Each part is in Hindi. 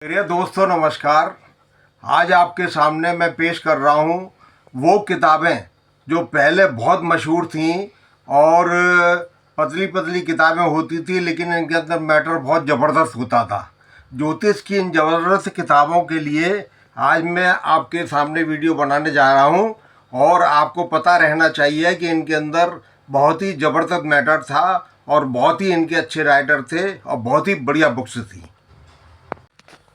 मेरे दोस्तों नमस्कार। आज आपके सामने मैं पेश कर रहा हूँ वो किताबें जो पहले बहुत मशहूर थीं और पतली पतली किताबें होती थी, लेकिन इनके अंदर मैटर बहुत ज़बरदस्त होता था। ज्योतिष की इन ज़बरदस्त किताबों के लिए आज मैं आपके सामने वीडियो बनाने जा रहा हूँ और आपको पता रहना चाहिए कि इनके अंदर बहुत ही ज़बरदस्त मैटर था और बहुत ही इनके अच्छे राइटर थे और बहुत ही बढ़िया बुक्स थी।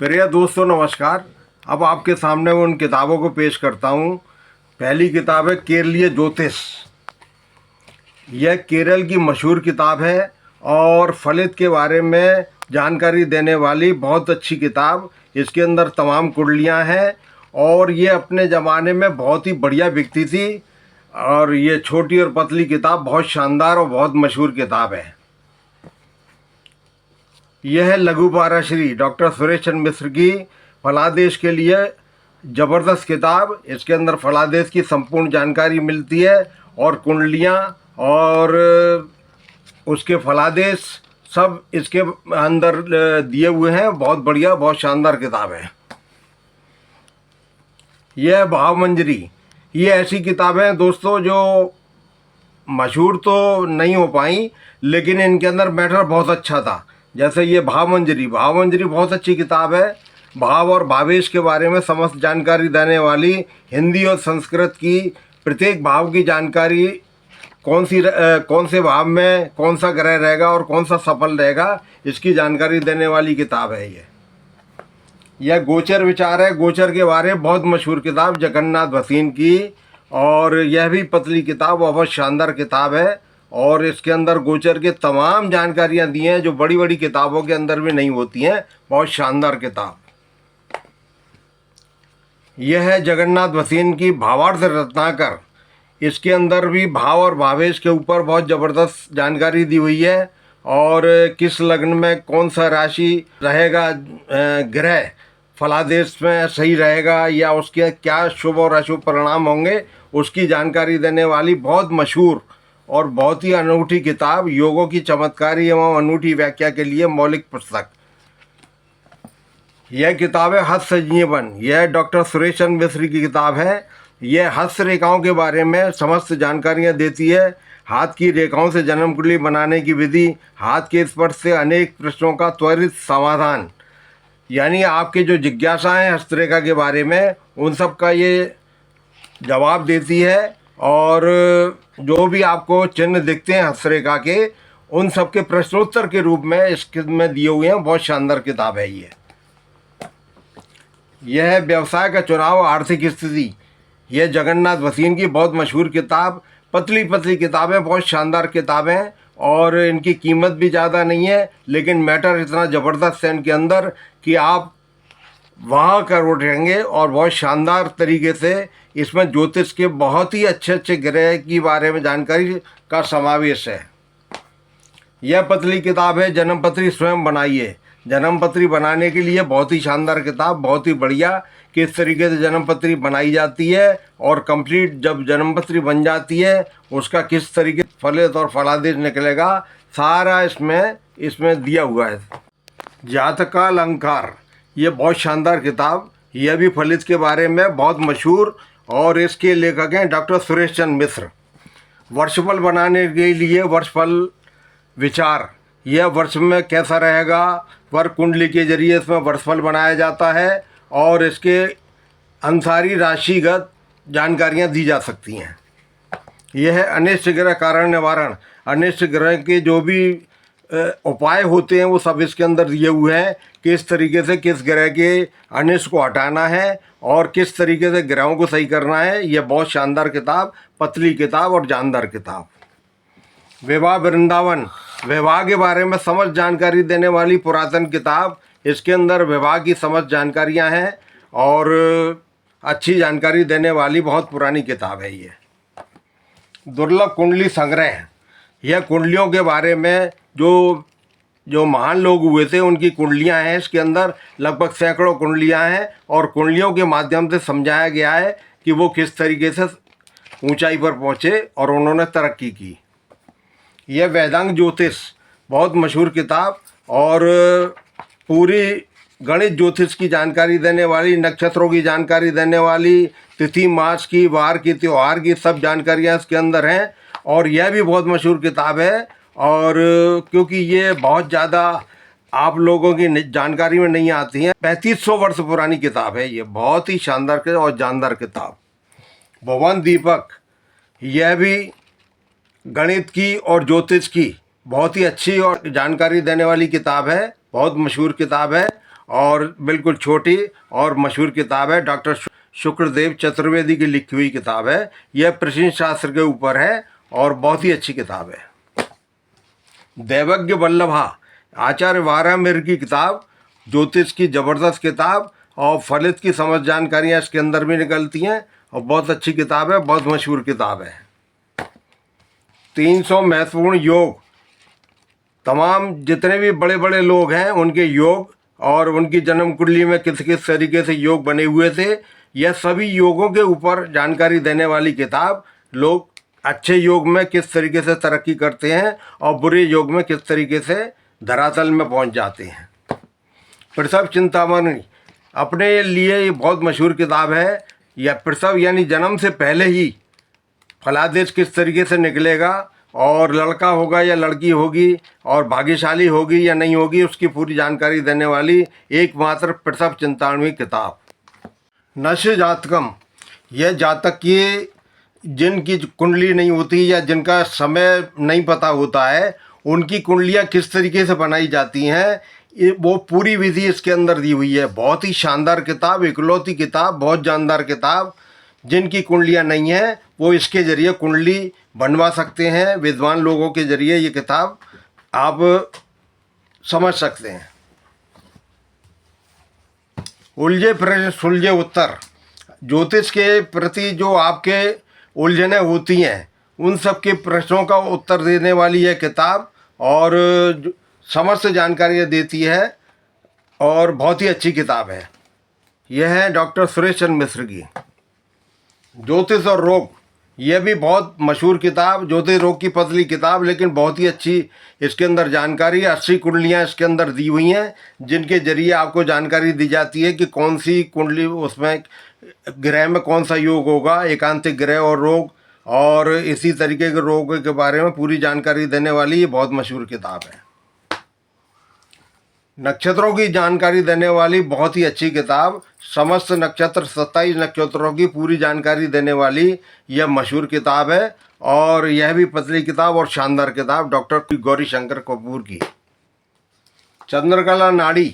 प्रिय दोस्तों नमस्कार। अब आपके सामने उन किताबों को पेश करता हूँ। पहली किताब है केरलीय ज्योतिष। यह केरल की मशहूर किताब है और फलित के बारे में जानकारी देने वाली बहुत अच्छी किताब। इसके अंदर तमाम कुंडलियाँ हैं और ये अपने ज़माने में बहुत ही बढ़िया बिकती थी और ये छोटी और पतली किताब बहुत शानदार और बहुत मशहूर किताब है। यह है लघु पाराशरी डॉक्टर सुरेश चंद्र मिश्र की फलादेश के लिए ज़बरदस्त किताब। इसके अंदर फलादेश की संपूर्ण जानकारी मिलती है और कुंडलियाँ और उसके फलादेश सब इसके अंदर दिए हुए हैं। बहुत बढ़िया, बहुत शानदार किताब है। यह भावमंजरी। ये ऐसी किताबें हैं दोस्तों जो मशहूर तो नहीं हो पाई, लेकिन इनके अंदर मैटर बहुत अच्छा था। जैसे ये भावमंजरी बहुत अच्छी किताब है। भाव और भावेश के बारे में समस्त जानकारी देने वाली, हिंदी और संस्कृत की प्रत्येक भाव की जानकारी, कौन से भाव में कौन सा ग्रह रहेगा और कौन सा सफल रहेगा, इसकी जानकारी देने वाली किताब है ये। यह गोचर विचार है। गोचर के बारे में बहुत मशहूर किताब जगन्नाथ भसीन की, और यह भी पतली किताब और बहुत शानदार किताब है और इसके अंदर गोचर के तमाम जानकारियाँ दी हैं जो बड़ी बड़ी किताबों के अंदर भी नहीं होती हैं। बहुत शानदार किताब। यह है जगन्नाथ भसीन की भावार्थ रत्नाकर। इसके अंदर भी भाव और भावेश के ऊपर बहुत ज़बरदस्त जानकारी दी हुई है और किस लग्न में कौन सा राशि रहेगा, ग्रह फलादेश में सही रहेगा या उसके क्या शुभ और अशुभ परिणाम होंगे, उसकी जानकारी देने वाली बहुत मशहूर और बहुत ही अनूठी किताब। योगों की चमत्कारी एवं अनूठी व्याख्या के लिए मौलिक पुस्तक। यह किताब है हस्त संजीवन। यह डॉक्टर सुरेश चंद्र मिश्र की किताब है। यह हस्त रेखाओं के बारे में समस्त जानकारियाँ देती है। हाथ की रेखाओं से जन्म कुंडली बनाने की विधि, हाथ के स्पर्श से अनेक प्रश्नों का त्वरित समाधान, यानी आपके जो जिज्ञासा हैं हस्तरेखा के बारे में, उन सब का ये जवाब देती है। और जो भी आपको चिन्ह दिखते हैं हस्तरेखा के, उन सब के प्रश्नोत्तर के रूप में इस में दिए हुए हैं। बहुत शानदार किताब है ये। यह है व्यवसाय का चुनाव, आर्थिक स्थिति। यह जगन्नाथ भसीन की बहुत मशहूर किताब। पतली पतली किताबें, बहुत शानदार किताबें और इनकी कीमत भी ज़्यादा नहीं है, लेकिन मैटर इतना ज़बरदस्त है इनके अंदर कि आप वहाँ कर उठेंगे। और बहुत शानदार तरीके से इसमें ज्योतिष के बहुत ही अच्छे अच्छे ग्रह की बारे में जानकारी का समावेश है। यह पतली किताब है जन्मपत्री स्वयं बनाइए। जन्मपत्री बनाने के लिए बहुत ही शानदार किताब, बहुत ही बढ़िया, किस तरीके से जन्मपत्री बनाई जाती है और कंप्लीट जब जन्मपत्री बन जाती है उसका किस तरीके फलित और फलादेश निकलेगा, सारा इसमें दिया हुआ है। जातका अलंकार। ये बहुत शानदार किताब। यह भी फलित के बारे में बहुत मशहूर और इसके लेखक हैं डॉक्टर सुरेश चंद्र मिश्र। वर्षफल बनाने के लिए वर्षफल विचार। यह वर्ष में कैसा रहेगा, वर्ग कुंडली के जरिए इसमें वर्षफल बनाया जाता है और इसके अनुसारी राशिगत जानकारियाँ दी जा सकती हैं। यह है अनिष्ट ग्रह कारण निवारण। अनिष्ट ग्रह के जो भी उपाय होते हैं वो सब इसके अंदर दिए हुए हैं। किस तरीके से किस ग्रह के अनिष्ट को हटाना है और किस तरीके से ग्रहों को सही करना है। यह बहुत शानदार किताब, पतली किताब और जानदार किताब। विवाह वृंदावन। विवाह के बारे में समस्त जानकारी देने वाली पुरातन किताब। इसके अंदर विवाह की समस्त जानकारियां हैं और अच्छी जानकारी देने वाली बहुत पुरानी किताब है ये। दुर्लभ कुंडली संग्रह। यह कुंडलियों के बारे में जो महान लोग हुए थे उनकी कुंडलियां हैं। इसके अंदर लगभग सैकड़ों कुंडलियां हैं और कुंडलियों के माध्यम से समझाया गया है कि वो किस तरीके से ऊंचाई पर पहुँचे और उन्होंने तरक्की की। यह वेदांग ज्योतिष बहुत मशहूर किताब और पूरी गणित ज्योतिष की जानकारी देने वाली, नक्षत्रों की जानकारी देने वाली, तिथि मास की, वार की, त्यौहार की सब जानकारियाँ इसके अंदर हैं। और यह भी बहुत मशहूर किताब है, और क्योंकि ये बहुत ज़्यादा आप लोगों की जानकारी में नहीं आती हैं। 3500 वर्ष पुरानी किताब है ये, बहुत ही शानदार और जानदार किताब। भुवन दीपक, यह भी गणित की और ज्योतिष की बहुत ही अच्छी और जानकारी देने वाली किताब है, बहुत मशहूर किताब है और बिल्कुल छोटी और मशहूर किताब है। डॉक्टर शुक्रदेव चतुर्वेदी की लिखी हुई किताब है। यह प्राचीन शास्त्र के ऊपर है और बहुत ही अच्छी किताब है। दैवज्ञ वल्लभा, आचार्य वारामिर की किताब, ज्योतिष की ज़बरदस्त किताब और फलित की समझ जानकारियाँ इसके अंदर भी निकलती हैं और बहुत अच्छी किताब है, बहुत मशहूर किताब है। 300 महत्वपूर्ण योग, तमाम जितने भी बड़े बड़े लोग हैं उनके योग और उनकी जन्म कुंडली में किस किस तरीके से योग बने हुए थे, यह सभी योगों के ऊपर जानकारी देने वाली किताब। लोग अच्छे योग में किस तरीके से तरक्की करते हैं और बुरे योग में किस तरीके से धरातल में पहुंच जाते हैं। प्रसव चिंतामणि अपने लिए ये बहुत मशहूर किताब है। यह प्रसव यानी जन्म से पहले ही फलादेश किस तरीके से निकलेगा और लड़का होगा या लड़की होगी और भाग्यशाली होगी या नहीं होगी, उसकी पूरी जानकारी देने वाली एकमात्र प्रसव चिंतामणि किताब। नश्य जातकम, यह जातक की जिनकी कुंडली नहीं होती या जिनका समय नहीं पता होता है, उनकी कुंडलियाँ किस तरीके से बनाई जाती हैं, वो पूरी विधि इसके अंदर दी हुई है। बहुत ही शानदार किताब, इकलौती किताब, बहुत जानदार किताब। जिनकी कुंडलियाँ नहीं हैं वो इसके ज़रिए कुंडली बनवा सकते हैं। विद्वान लोगों के ज़रिए ये किताब आप समझ सकते हैं। उलझे प्रश्न सुलझे उत्तर, ज्योतिष के प्रति जो आपके उलझनें होती हैं उन सब के प्रश्नों का उत्तर देने वाली यह किताब और समस्त जानकारियाँ देती है और बहुत ही अच्छी किताब है। यह है डॉक्टर सुरेश चंद्र मिश्र की। ज्योतिष और रोग, यह भी बहुत मशहूर किताब, ज्योतिष रोग की पतली किताब लेकिन बहुत ही अच्छी इसके अंदर जानकारी। 80 कुंडलियाँ इसके अंदर दी हुई हैं जिनके जरिए आपको जानकारी दी जाती है कि कौन सी कुंडली, उसमें ग्रह में कौन सा योग होगा, एकांतिक ग्रह और रोग और इसी तरीके के रोग के बारे में पूरी जानकारी देने वाली ये बहुत मशहूर किताब है। नक्षत्रों की जानकारी देने वाली बहुत ही अच्छी किताब, समस्त नक्षत्र 27 नक्षत्रों की पूरी जानकारी देने वाली यह मशहूर किताब है और यह भी पतली किताब और शानदार किताब, डॉक्टर गौरी शंकर कपूर की। चंद्रकला नाड़ी,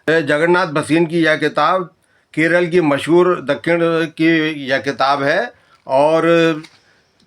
जगन्नाथ भसीन की यह किताब, केरल की मशहूर दक्षिण की यह किताब है और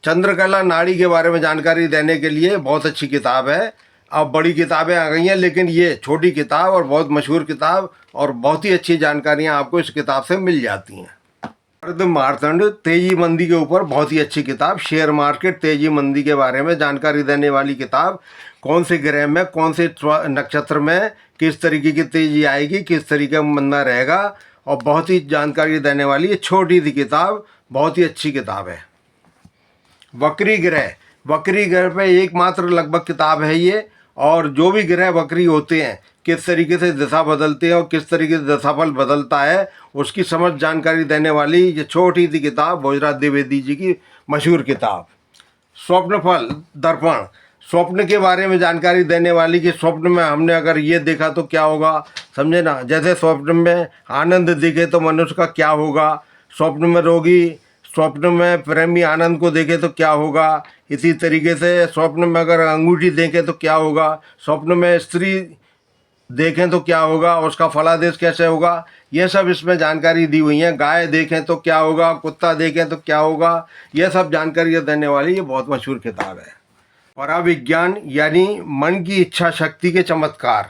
चंद्रकला नाड़ी के बारे में जानकारी देने के लिए बहुत अच्छी किताब है। अब बड़ी किताबें आ गई हैं लेकिन ये छोटी किताब और बहुत मशहूर किताब और बहुत ही अच्छी जानकारियाँ आपको इस किताब से मिल जाती हैं। अर्ध मार्तंड तेजी मंदी के ऊपर बहुत ही अच्छी किताब, शेयर मार्केट तेजी मंदी के बारे में जानकारी देने वाली किताब। कौन से ग्रह में, कौन से नक्षत्र में किस तरीके की तेजी आएगी, किस तरीके का मंदा रहेगा और बहुत ही जानकारी देने वाली ये छोटी सी किताब, बहुत ही अच्छी किताब है। वक्री ग्रह, वक्री ग्रह पे एकमात्र लगभग किताब है ये और जो भी ग्रह वक्री होते हैं किस तरीके से दिशा बदलते हैं और किस तरीके से दशाफल बदलता है उसकी समझ जानकारी देने वाली ये छोटी सी किताब भोजराज द्विवेदी जी की मशहूर किताब। स्वप्नफल दर्पण, स्वप्न के बारे में जानकारी देने वाली कि स्वप्न में हमने अगर ये देखा तो क्या होगा, समझे ना। जैसे स्वप्न में आनंद दिखे तो मनुष्य का क्या होगा, स्वप्न में रोगी, स्वप्न में प्रेमी आनंद को देखे तो क्या होगा, इसी तरीके से स्वप्न में अगर अंगूठी देखें तो क्या होगा, स्वप्न में स्त्री देखें तो क्या होगा, उसका फलादेश कैसे होगा, यह सब इसमें जानकारी दी हुई है। गाय देखें तो क्या होगा, कुत्ता देखें तो क्या होगा, यह सब जानकारी देने वाली ये बहुत मशहूर किताब है। पराविज्ञान यानी मन की इच्छा शक्ति के चमत्कार,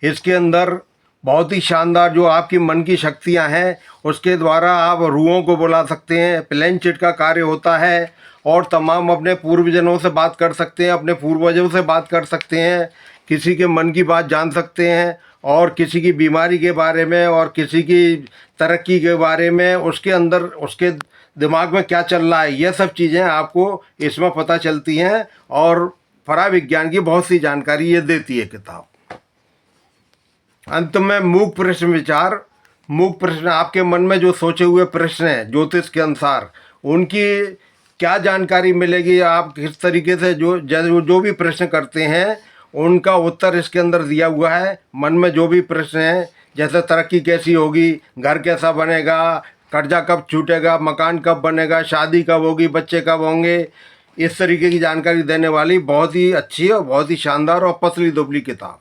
इसके अंदर बहुत ही शानदार जो आपकी मन की शक्तियां हैं उसके द्वारा आप रूहों को बुला सकते हैं, प्लेन चिट का कार्य होता है और तमाम अपने पूर्वजनों से बात कर सकते हैं, अपने पूर्वजों से बात कर सकते हैं, किसी के मन की बात जान सकते हैं और किसी की बीमारी के बारे में और किसी की तरक्की के बारे में, उसके अंदर उसके दिमाग में क्या चल रहा है, यह सब चीज़ें आपको इसमें पता चलती हैं और पराविज्ञान की बहुत सी जानकारी ये देती है किताब। अंत में मूक प्रश्न विचार। मूक प्रश्न, आपके मन में जो सोचे हुए प्रश्न हैं ज्योतिष के अनुसार, उनकी क्या जानकारी मिलेगी, आप किस तरीके से जो भी प्रश्न करते हैं उनका उत्तर इसके अंदर दिया हुआ है। मन में जो भी प्रश्न हैं, जैसे तरक्की कैसी होगी, घर कैसा बनेगा, कर्जा कब छूटेगा, मकान कब बनेगा, शादी कब होगी, बच्चे कब होंगे, इस तरीके की जानकारी देने वाली बहुत ही अच्छी और बहुत ही शानदार और पतली दुबली किताब।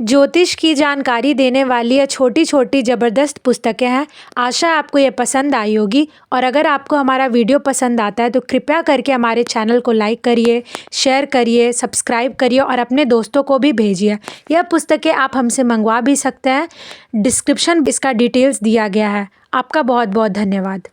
ज्योतिष की जानकारी देने वाली ये छोटी छोटी ज़बरदस्त पुस्तकें हैं। आशा है आपको ये पसंद आई होगी, और अगर आपको हमारा वीडियो पसंद आता है तो कृपया करके हमारे चैनल को लाइक करिए, शेयर करिए, सब्सक्राइब करिए और अपने दोस्तों को भी भेजिए। यह पुस्तकें आप हमसे मंगवा भी सकते हैं। डिस्क्रिप्शन इसका डिटेल्स दिया गया है। आपका बहुत बहुत धन्यवाद।